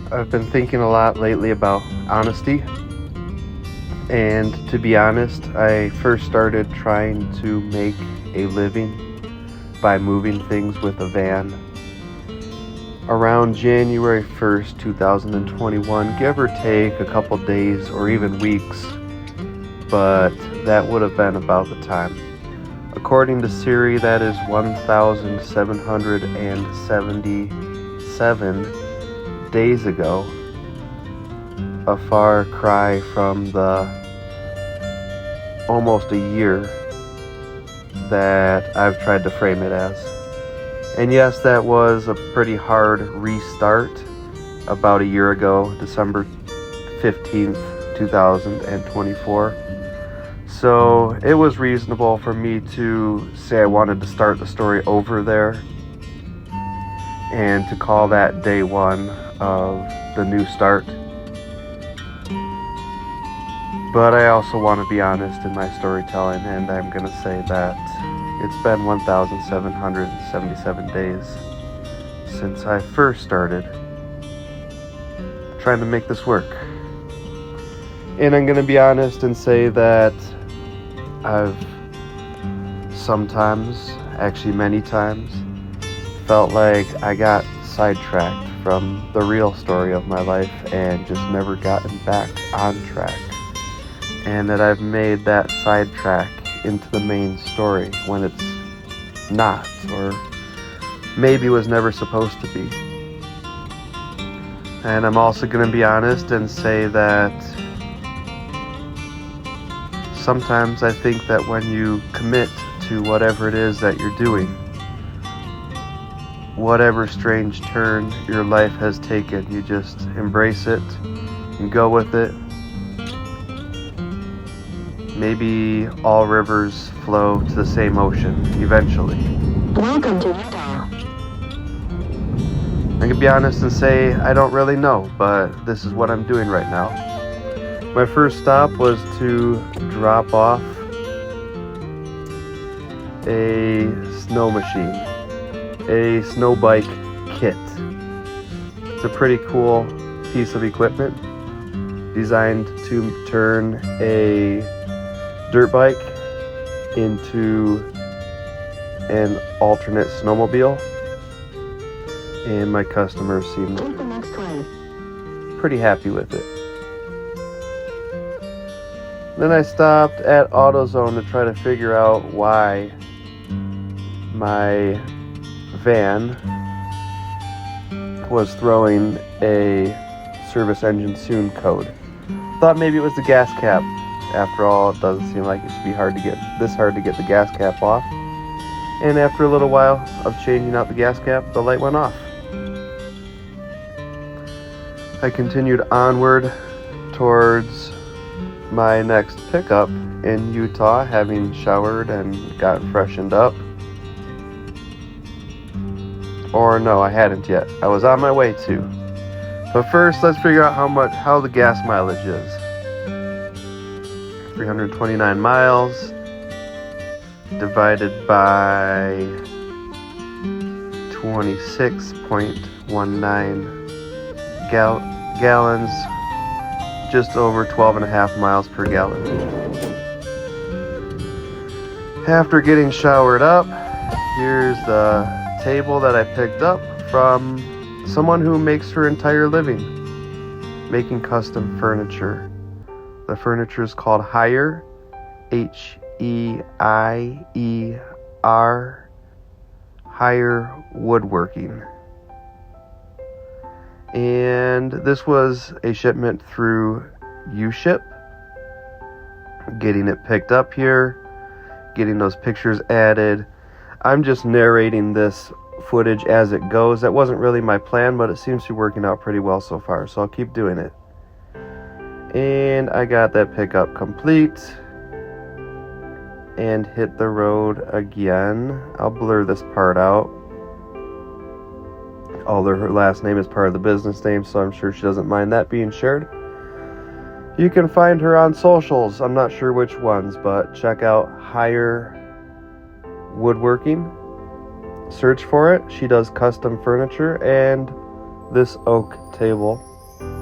I've been thinking a lot lately about honesty, and to be honest, I first started trying to make a living by moving things with a van around January 1st, 2021, give or take a couple days or even weeks, but that would have been about the time. According to Siri, that is 1,777 days ago, a far cry from the almost a year that I've tried to frame it as. And yes, that was a pretty hard restart about a year ago, December 15th, 2024. So it was reasonable for me to say I wanted to start the story over there and to call that day one of the new start. But I also want to be honest in my storytelling, and I'm going to say that it's been 1,777 days since I first started trying to make this work. And I'm going to be honest and say that I've sometimes, actually many times, felt like I got sidetracked from the real story of my life and just never gotten back on track. And that I've made that sidetrack into the main story when it's not, or maybe was never supposed to be. And I'm also going to be honest and say that sometimes I think that when you commit to whatever it is that you're doing, whatever strange turn your life has taken, you just embrace it and go with it. Maybe all rivers flow to the same ocean eventually. Welcome to Utah. I can be honest and say I don't really know, but this is what I'm doing right now. My first stop was to drop off a snow machine, a snow bike kit. It's a pretty cool piece of equipment designed to turn a dirt bike into an alternate snowmobile, and my customers seemed Take the next way. pretty happy with it. Then I stopped at AutoZone to try to figure out why my van was throwing a service engine soon code. Thought maybe it was the gas cap. After all, it doesn't seem like it should be hard to get the gas cap off. And after a little while of changing out the gas cap, the light went off. I continued onward towards my next pickup in Utah, having showered and got freshened up. Or no, I hadn't yet. I was on my way to. But first, let's figure out how the gas mileage is. 329 miles divided by 26.19 gallons, just over 12.5 miles per gallon. After getting showered up, here's the table that I picked up from someone who makes her entire living making custom furniture. The furniture is called Heier, Heier, Heier Woodworking. And this was a shipment through UShip. Getting it picked up here, getting those pictures added. I'm just narrating this footage as it goes. That wasn't really my plan, but it seems to be working out pretty well so far, so I'll keep doing it. And I got that pickup complete and hit the road again. I'll blur this part out. Although her last name is part of the business name, so I'm sure she doesn't mind that being shared. You can find her on socials. I'm not sure which ones, but check out Heier Woodworking. Search for it. She does custom furniture and this oak table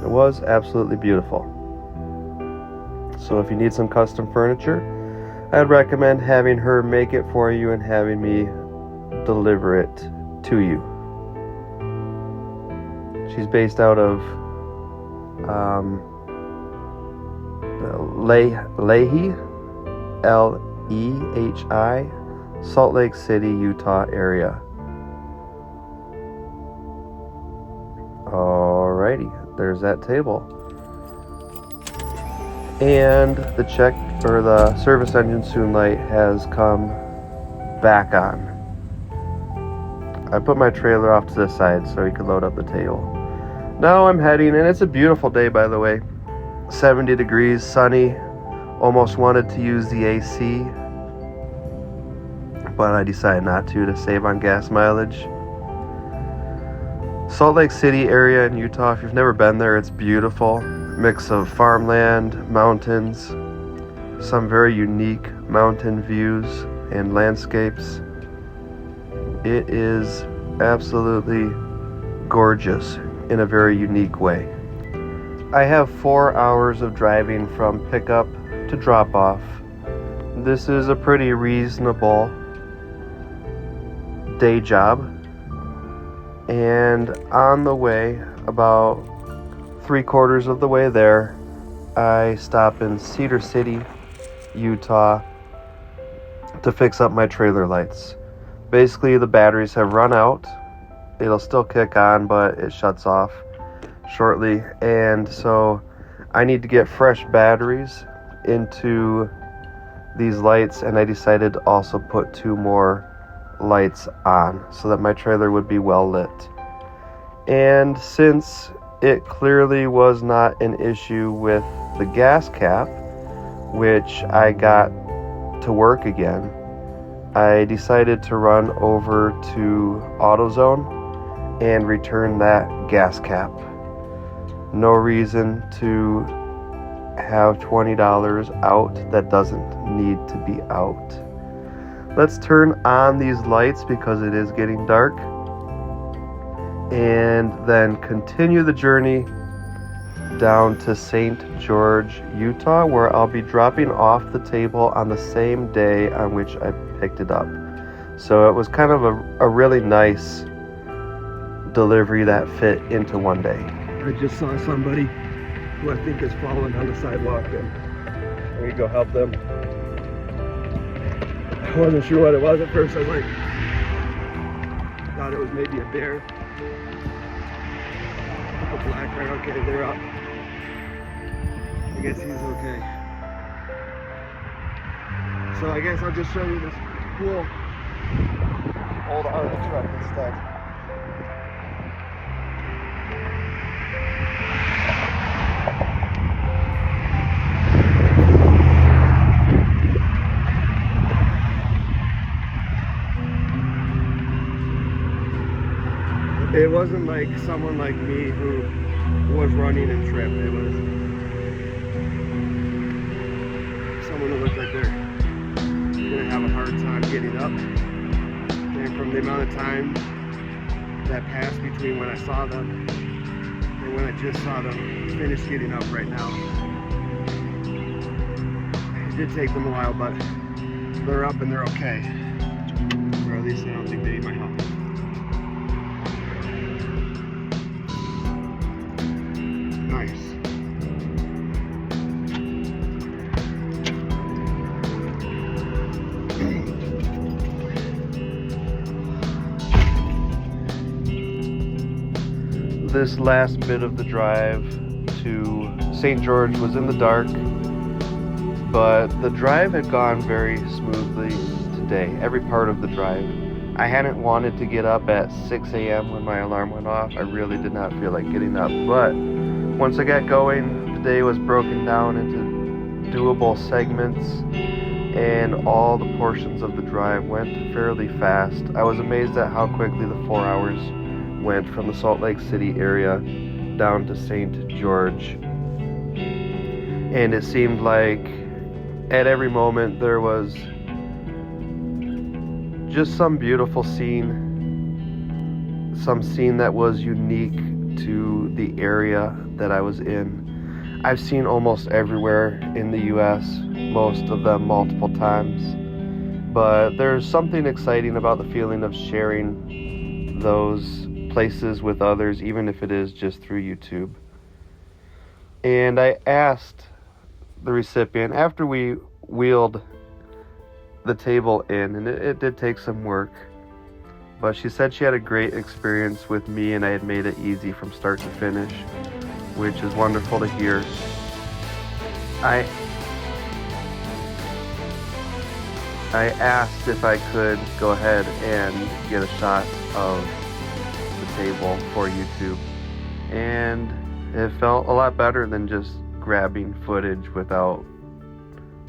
It was absolutely beautiful. So if you need some custom furniture, I'd recommend having her make it for you and having me deliver it to you. She's based out of Lehi, Lehi, Salt Lake City, Utah area. Alrighty, there's that table. And the check or the service engine soon light has come back on. I put my trailer off to the side so he could load up the tail. Now I'm heading, and it's a beautiful day, by the way. 70 degrees, sunny. Almost wanted to use the AC, but I decided not to save on gas mileage. Salt Lake City area in Utah, if you've never been there, it's beautiful. Mix of farmland, mountains, some very unique mountain views and landscapes. It is absolutely gorgeous in a very unique way. I have 4 hours of driving from pickup to drop off. This is a pretty reasonable day job. And on the way, about 3/4 of the way there, I stop in Cedar City, Utah to fix up my trailer lights. Basically, the batteries have run out. It'll still kick on, but it shuts off shortly. And so I need to get fresh batteries into these lights, and I decided to also put 2 more lights on so that my trailer would be well lit. And since it clearly was not an issue with the gas cap, which I got to work again, I decided to run over to AutoZone and return that gas cap. No reason to have $20 out that doesn't need to be out. Let's turn on these lights because it is getting dark, and then continue the journey down to St. George, Utah, where I'll be dropping off the table on the same day on which I picked it up. So it was kind of a really nice delivery that fit into one day. I just saw somebody who I think is falling on the sidewalk, and I'm gonna go help them. I wasn't sure what it was at first. I was like, thought it was maybe a bear. A black bear. Okay, they're up. I guess he's okay. So I guess I'll just show you this cool old RV truck instead. It wasn't like someone like me who was running and tripped. It was someone who looked like they're gonna have a hard time getting up. And from the amount of time that passed between when I saw them and when I just saw them finish getting up right now, it did take them a while, but they're up and they're okay. Or at least I don't think they need my help. Nice. This last bit of the drive to St. George was in the dark, but the drive had gone very smoothly today, every part of the drive. I hadn't wanted to get up at 6 a.m. when my alarm went off. I really did not feel like getting up, but once I got going, the day was broken down into doable segments, and all the portions of the drive went fairly fast. I was amazed at how quickly the 4 hours went from the Salt Lake City area down to St. George. And it seemed like at every moment there was just some beautiful scene, some scene that was unique to the area that I was in. I've seen almost everywhere in the US, most of them multiple times, but there's something exciting about the feeling of sharing those places with others, even if it is just through YouTube. And I asked the recipient, after we wheeled the table in, and it did take some work, but she said she had a great experience with me and I had made it easy from start to finish, which is wonderful to hear. I asked if I could go ahead and get a shot of the table for YouTube, and it felt a lot better than just grabbing footage without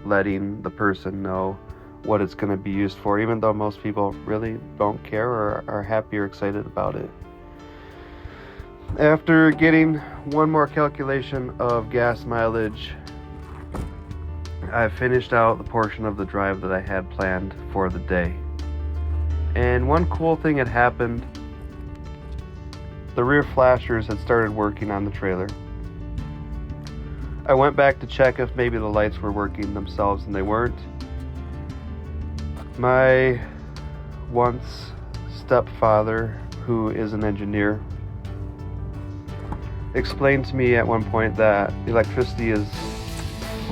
letting the person know what it's going to be used for, even though most people really don't care or are happy or excited about it. After getting one more calculation of gas mileage, I finished out the portion of the drive that I had planned for the day. And one cool thing had happened. The rear flashers had started working on the trailer. I went back to check if maybe the lights were working themselves, and they weren't. My once stepfather, who is an engineer, explained to me at one point that electricity is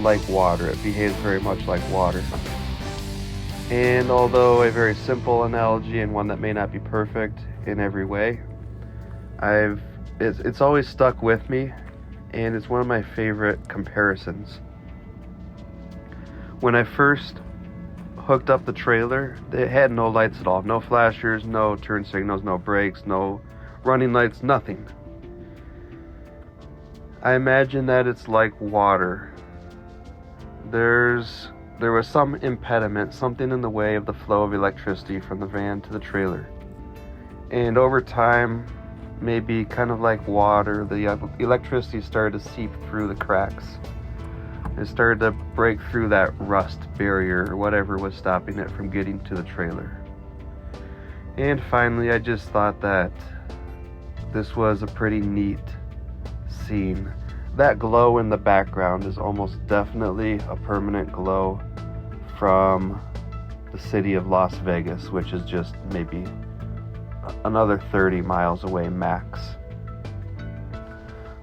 like water. It behaves very much like water. And although a very simple analogy and one that may not be perfect in every way, it's always stuck with me, and it's one of my favorite comparisons. When I first hooked up the trailer, it had no lights at all, no flashers, no turn signals, no brakes, no running lights, nothing. I imagine that it's like water. There was some impediment, something in the way of the flow of electricity from the van to the trailer. And over time, maybe kind of like water, the electricity started to seep through the cracks. It started to break through that rust barrier or whatever was stopping it from getting to the trailer. And finally, I just thought that this was a pretty neat scene. That glow in the background is almost definitely a permanent glow from the city of Las Vegas, which is just maybe another 30 miles away max.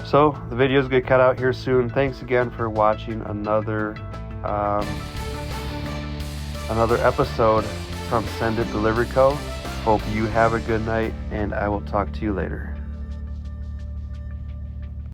So the video's gonna cut out here soon. Thanks again for watching another episode from Send It Delivery Co. Hope you have a good night, and I will talk to you later.